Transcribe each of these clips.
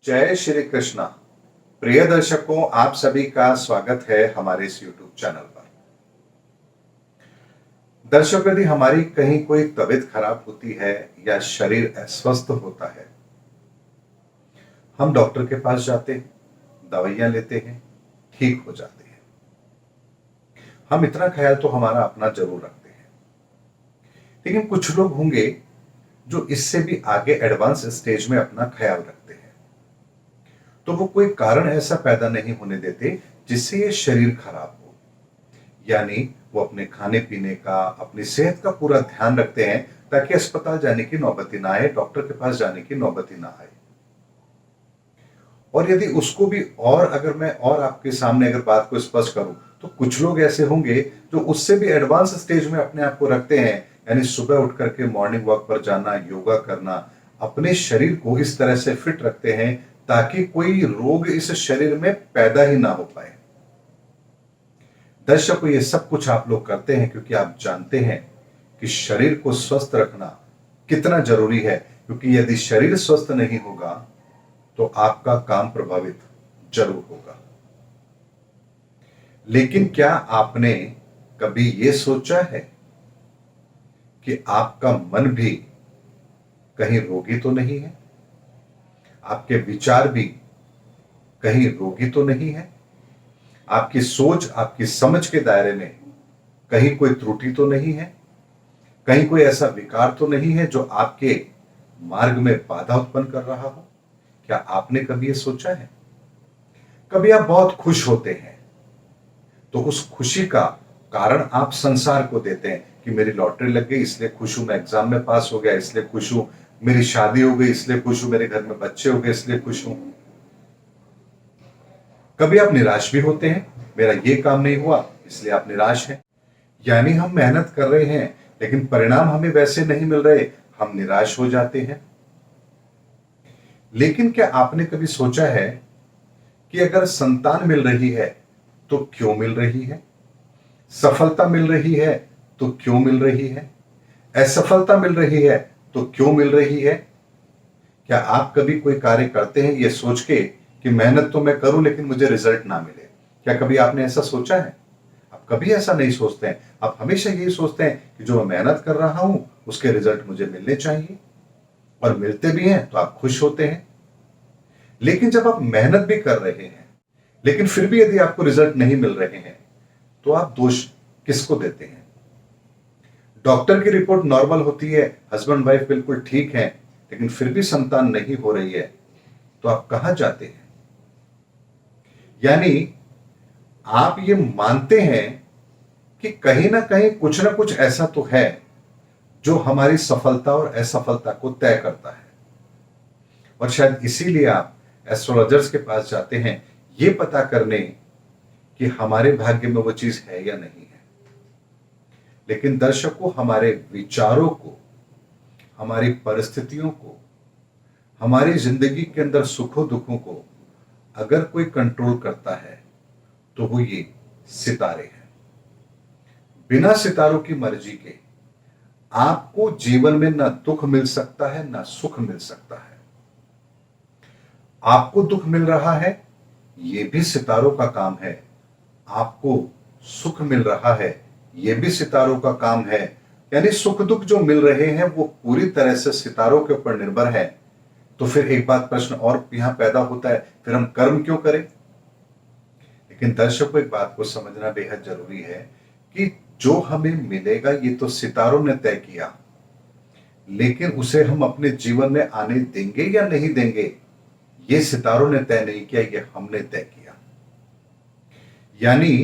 जय श्री कृष्णा। प्रिय दर्शकों, आप सभी का स्वागत है हमारे इस YouTube चैनल पर। दर्शकों, यदि हमारी कहीं कोई तबीयत खराब होती है या शरीर अस्वस्थ होता है, हम डॉक्टर के पास जाते हैं, दवाइयां लेते हैं, ठीक हो जाते हैं। हम इतना ख्याल तो हमारा अपना जरूर रखते हैं, लेकिन कुछ लोग होंगे जो इससे भी आगे एडवांस स्टेज में अपना ख्याल रखते हैं। तो वो कोई कारण ऐसा पैदा नहीं होने देते जिससे ये शरीर खराब हो। यानी वो अपने खाने पीने का, अपनी सेहत का पूरा ध्यान रखते हैं ताकि अस्पताल जाने की नौबत ही ना आए, डॉक्टर के पास जाने की नौबत ही ना आए। और यदि उसको भी और अगर मैं और आपके सामने अगर बात को स्पष्ट करूं तो कुछ लोग ऐसे होंगे जो उससे भी एडवांस स्टेज में अपने आप को रखते हैं। यानी सुबह उठ करके मॉर्निंग वॉक पर जाना, योगा करना, अपने शरीर को इस तरह से फिट रखते हैं ताकि कोई रोग इस शरीर में पैदा ही ना हो पाए। दर्शकों, ये सब कुछ आप लोग करते हैं क्योंकि आप जानते हैं कि शरीर को स्वस्थ रखना कितना जरूरी है। क्योंकि यदि शरीर स्वस्थ नहीं होगा तो आपका काम प्रभावित जरूर होगा। लेकिन क्या आपने कभी यह सोचा है कि आपका मन भी कहीं रोगी तो नहीं है? आपके विचार भी कहीं रोगी तो नहीं है? आपकी सोच, आपकी समझ के दायरे में कहीं कोई त्रुटि तो नहीं है? कहीं कोई ऐसा विकार तो नहीं है जो आपके मार्ग में बाधा उत्पन्न कर रहा हो? क्या आपने कभी यह सोचा है? कभी आप बहुत खुश होते हैं तो उस खुशी का कारण आप संसार को देते हैं कि मेरी लॉटरी लग गई इसलिए खुश हूं, मैं एग्जाम में पास हो गया इसलिए खुश हूं, मेरी शादी हो गई इसलिए खुश हूं, मेरे घर में बच्चे हो गए इसलिए खुश हूं। कभी आप निराश भी होते हैं, मेरा ये काम नहीं हुआ इसलिए आप निराश हैं। यानी हम मेहनत कर रहे हैं लेकिन परिणाम हमें वैसे नहीं मिल रहे, हम निराश हो जाते हैं। लेकिन क्या आपने कभी सोचा है कि अगर संतान मिल रही है तो क्यों मिल रही है? सफलता मिल रही है तो क्यों मिल रही है? असफलता मिल रही है तो क्यों मिल रही है? क्या आप कभी कोई कार्य करते हैं ये सोच के कि मेहनत तो मैं करूं लेकिन मुझे रिजल्ट ना मिले? क्या कभी आपने ऐसा सोचा है? आप कभी ऐसा नहीं सोचते हैं। आप हमेशा यही सोचते हैं कि जो मैं मेहनत कर रहा हूं उसके रिजल्ट मुझे मिलने चाहिए, और मिलते भी हैं तो आप खुश होते हैं। लेकिन जब आप मेहनत भी कर रहे हैं लेकिन फिर भी यदि आपको रिजल्ट नहीं मिल रहे हैं तो आप दोष किसको देते हैं? डॉक्टर की रिपोर्ट नॉर्मल होती है, हस्बैंड वाइफ बिल्कुल ठीक है, लेकिन फिर भी संतान नहीं हो रही है, तो आप कहां जाते हैं? यानी आप ये मानते हैं कि कहीं ना कुछ ऐसा तो है जो हमारी सफलता और असफलता को तय करता है। और शायद इसीलिए आप एस्ट्रोलॉजर्स के पास जाते हैं ये पता करने कि हमारे भाग्य में वो चीज है या नहीं है। लेकिन दर्शकों, हमारे विचारों को, हमारी परिस्थितियों को, हमारी जिंदगी के अंदर सुखों दुखों को अगर कोई कंट्रोल करता है तो वो ये सितारे हैं। बिना सितारों की मर्जी के आपको जीवन में ना दुख मिल सकता है ना सुख मिल सकता है। आपको दुख मिल रहा है ये भी सितारों का काम है, आपको सुख मिल रहा है ये भी सितारों का काम है। यानी सुख दुख जो मिल रहे हैं वो पूरी तरह से सितारों के ऊपर निर्भर है। तो फिर एक बात प्रश्न और यहां पैदा होता है, फिर हम कर्म क्यों करें? लेकिन दर्शकों, एक बात को समझना बेहद जरूरी है कि जो हमें मिलेगा ये तो सितारों ने तय किया, लेकिन उसे हम अपने जीवन में आने देंगे या नहीं देंगे ये सितारों ने तय नहीं किया, ये हमने तय किया। यानी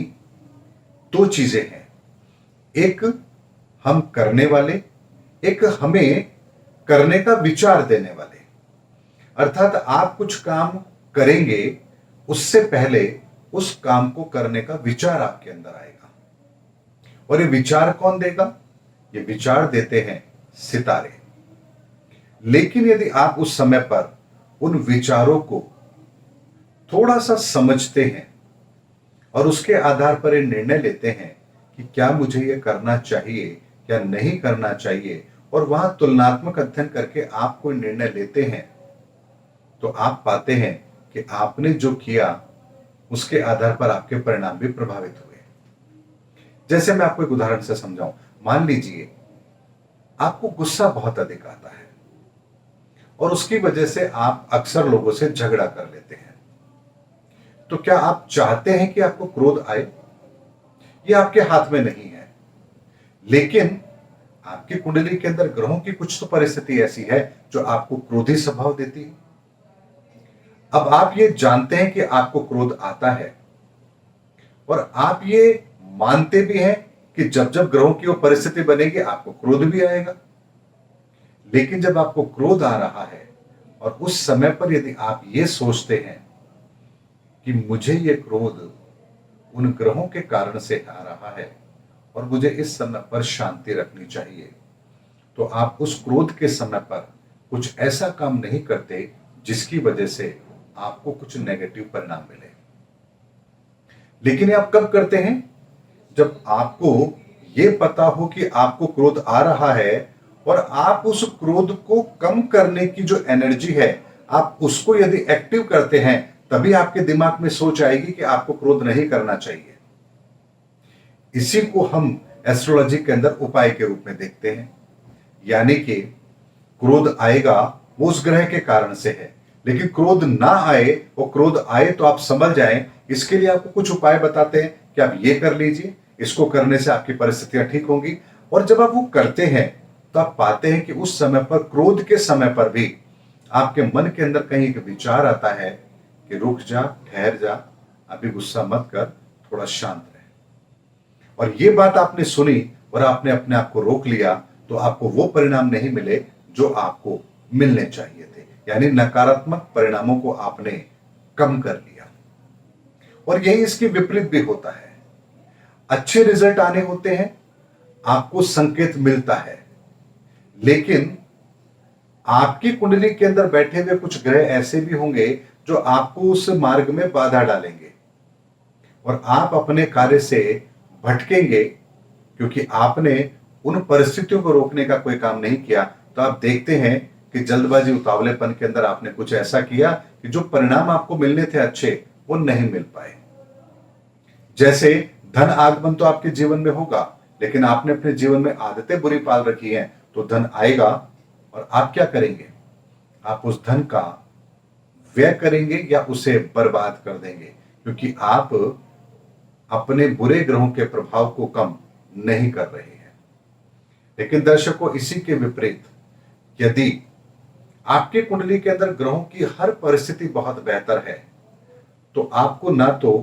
दो चीजें हैं, एक हम करने वाले, एक हमें करने का विचार देने वाले। अर्थात आप कुछ काम करेंगे उससे पहले उस काम को करने का विचार आपके अंदर आएगा, और ये विचार कौन देगा? ये विचार देते हैं सितारे। लेकिन यदि आप उस समय पर उन विचारों को थोड़ा सा समझते हैं और उसके आधार पर ये निर्णय लेते हैं कि क्या मुझे ये करना चाहिए या नहीं करना चाहिए, और वहां तुलनात्मक अध्ययन करके आप कोई निर्णय लेते हैं, तो आप पाते हैं कि आपने जो किया उसके आधार पर आपके परिणाम भी प्रभावित हुए। जैसे मैं आपको एक उदाहरण से समझाऊं, मान लीजिए आपको गुस्सा बहुत अधिक आता है और उसकी वजह से आप अक्सर लोगों से झगड़ा कर लेते हैं। तो क्या आप चाहते हैं कि आपको क्रोध आए? यह आपके हाथ में नहीं है, लेकिन आपकी कुंडली के अंदर ग्रहों की कुछ तो परिस्थिति ऐसी है जो आपको क्रोधी स्वभाव देती है। अब आप ये जानते हैं कि आपको क्रोध आता है और आप ये मानते भी हैं कि जब जब ग्रहों की वो परिस्थिति बनेगी आपको क्रोध भी आएगा। लेकिन जब आपको क्रोध आ रहा है और उस समय पर यदि आप ये सोचते हैं कि मुझे ये क्रोध उन ग्रहों के कारण से आ रहा है और मुझे इस समय पर शांति रखनी चाहिए, तो आप उस क्रोध के समय पर कुछ ऐसा काम नहीं करते जिसकी वजह से आपको कुछ नेगेटिव परिणाम मिले। लेकिन ये आप कब करते हैं? जब आपको ये पता हो कि आपको क्रोध आ रहा है और आप उस क्रोध को कम करने की जो एनर्जी है आप उसको यदि एक्टिव करते हैं, तभी आपके दिमाग में सोच आएगी कि आपको क्रोध नहीं करना चाहिए। इसी को हम एस्ट्रोलॉजी के अंदर उपाय के रूप में देखते हैं। यानी कि क्रोध आएगा वो उस ग्रह के कारण से है, लेकिन क्रोध ना आए और क्रोध आए तो आप समझ जाएं, इसके लिए आपको कुछ उपाय बताते हैं कि आप ये कर लीजिए, इसको करने से आपकी परिस्थितियां ठीक होंगी। और जब आप वो करते हैं तो आप पाते हैं कि उस समय पर, क्रोध के समय पर भी आपके मन के अंदर कहीं एक विचार आता है कि रुक जा, ठहर जा, अभी गुस्सा मत कर, थोड़ा शांत रहे। और ये बात आपने सुनी और आपने अपने आप को रोक लिया तो आपको वो परिणाम नहीं मिले जो आपको मिलने चाहिए थे। यानी नकारात्मक परिणामों को आपने कम कर लिया। और यही इसके विपरीत भी होता है। अच्छे रिजल्ट आने होते हैं, आपको संकेत मिलता है, लेकिन आपकी कुंडली के अंदर बैठे हुए कुछ ग्रह ऐसे भी होंगे जो आपको उस मार्ग में बाधा डालेंगे और आप अपने कार्य से भटकेंगे क्योंकि आपने उन परिस्थितियों को रोकने का कोई काम नहीं किया। तो आप देखते हैं कि जल्दबाजी, उतावलेपन के अंदर आपने कुछ ऐसा किया कि जो परिणाम आपको मिलने थे अच्छे, वो नहीं मिल पाए। जैसे धन आगमन तो आपके जीवन में होगा, लेकिन आपने अपने जीवन में आदतें बुरी पाल रखी हैं, तो धन आएगा और आप क्या करेंगे? आप उस धन का व्यय करेंगे या उसे बर्बाद कर देंगे, क्योंकि आप अपने बुरे ग्रहों के प्रभाव को कम नहीं कर रहे हैं। लेकिन दर्शकों, इसी के विपरीत यदि आपके कुंडली के अंदर ग्रहों की हर परिस्थिति बहुत बेहतर है, तो आपको ना तो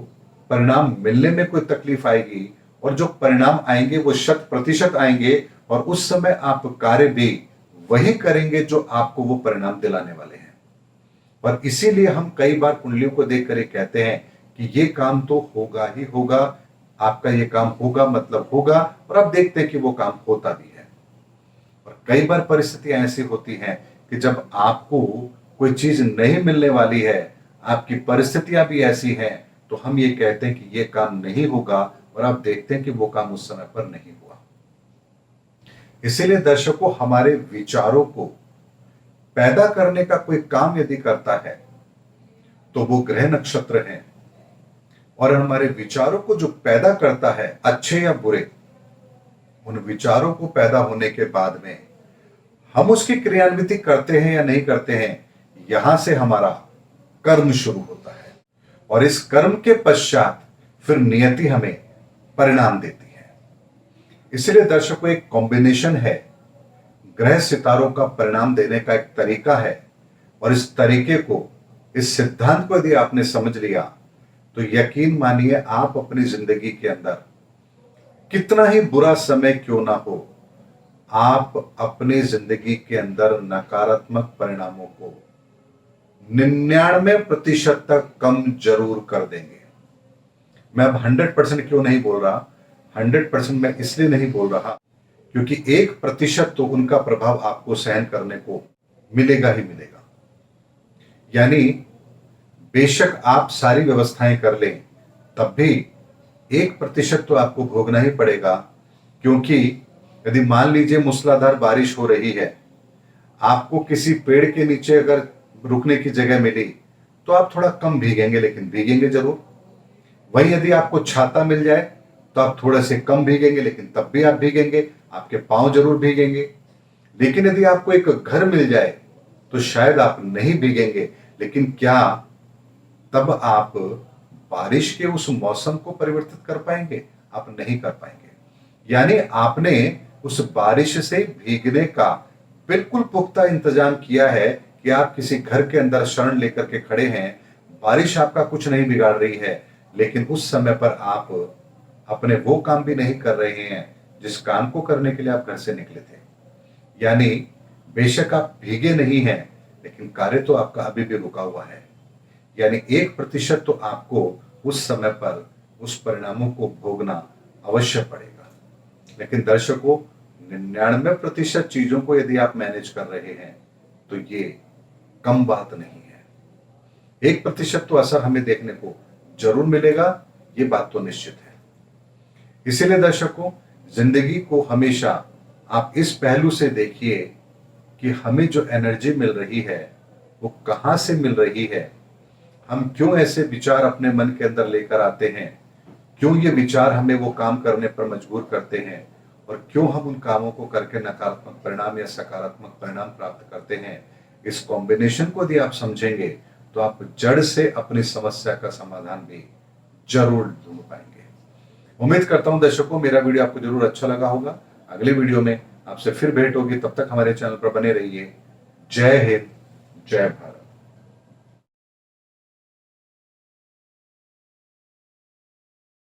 परिणाम मिलने में कोई तकलीफ आएगी और जो परिणाम आएंगे वो 100% आएंगे और उस समय आप कार्य भी वही करेंगे जो आपको वो परिणाम दिलाने वाले हैं। पर इसीलिए हम कई बार कुंडलियों को देखकर कहते हैं कि ये काम तो होगा ही होगा, आपका ये काम होगा मतलब होगा, और आप देखते हैं कि वो काम होता भी है। और कई बार परिस्थितियां ऐसी होती हैं कि जब आपको कोई चीज नहीं मिलने वाली है, आपकी परिस्थितियां भी ऐसी हैं, तो हम ये कहते हैं कि ये काम नहीं होगा और आप देखते हैं कि वो काम उस समय पर नहीं हुआ। इसीलिए दर्शकों, हमारे विचारों को पैदा करने का कोई काम यदि करता है तो वो ग्रह नक्षत्र हैं, और हमारे विचारों को जो पैदा करता है, अच्छे या बुरे, उन विचारों को पैदा होने के बाद में हम उसकी क्रियान्विति करते हैं या नहीं करते हैं, यहां से हमारा कर्म शुरू होता है और इस कर्म के पश्चात फिर नियति हमें परिणाम देती है। इसलिए दर्शकों, एक कॉम्बिनेशन है, ग्रह सितारों का परिणाम देने का एक तरीका है, और इस तरीके को, इस सिद्धांत को यदि आपने समझ लिया तो यकीन मानिए आप अपनी जिंदगी के अंदर कितना ही बुरा समय क्यों ना हो, आप अपनी जिंदगी के अंदर नकारात्मक परिणामों को 99% तक कम जरूर कर देंगे। मैं अब 100% क्यों नहीं बोल रहा? 100% मैं इसलिए नहीं बोल रहा क्योंकि 1% तो उनका प्रभाव आपको सहन करने को मिलेगा ही मिलेगा। यानी बेशक आप सारी व्यवस्थाएं कर लें, तब भी 1% तो आपको भोगना ही पड़ेगा। क्योंकि यदि मान लीजिए मूसलाधार बारिश हो रही है, आपको किसी पेड़ के नीचे अगर रुकने की जगह मिली तो आप थोड़ा कम भीगेंगे, लेकिन भीगेंगे जरूर। वहीं यदि आपको छाता मिल जाए तो आप थोड़े से कम भीगेंगे, लेकिन तब भी आप भीगेंगे, आपके पांव जरूर भीगेंगे। लेकिन यदि आपको एक घर मिल जाए तो शायद आप नहीं भीगेंगे, लेकिन क्या तब आप बारिश के उस मौसम को परिवर्तित कर पाएंगे? आप नहीं कर पाएंगे। यानी आपने उस बारिश से भीगने का बिल्कुल पुख्ता इंतजाम किया है कि आप किसी घर के अंदर शरण लेकर के खड़े हैं, बारिश आपका कुछ नहीं बिगाड़ रही है, लेकिन उस समय पर आप अपने वो काम भी नहीं कर रहे हैं जिस काम को करने के लिए आप घर से निकले थे। यानी बेशक आप भीगे नहीं हैं, लेकिन कार्य तो आपका अभी भी रुका हुआ है। यानी 1% तो आपको उस समय पर उस परिणामों को भोगना अवश्य पड़ेगा। लेकिन दर्शकों, 99% चीजों को यदि आप मैनेज कर रहे हैं तो ये कम बात नहीं है। 1% तो असर हमें देखने को जरूर मिलेगा, ये बात तो निश्चित है। इसीलिए दर्शकों, जिंदगी को हमेशा आप इस पहलू से देखिए कि हमें जो एनर्जी मिल रही है वो कहां से मिल रही है। हम क्यों ऐसे विचार अपने मन के अंदर लेकर आते हैं, क्यों ये विचार हमें वो काम करने पर मजबूर करते हैं, और क्यों हम उन कामों को करके नकारात्मक परिणाम या सकारात्मक परिणाम प्राप्त करते हैं। इस कॉम्बिनेशन को यदि आप समझेंगे तो आप जड़ से अपनी समस्या का समाधान भी जरूर ढूंढ पाएंगे। उम्मीद करता हूं दर्शकों, मेरा वीडियो आपको जरूर अच्छा लगा होगा। अगले वीडियो में आपसे फिर भेंट होगी, तब तक हमारे चैनल पर बने रहिए। जय हिंद, जय भारत।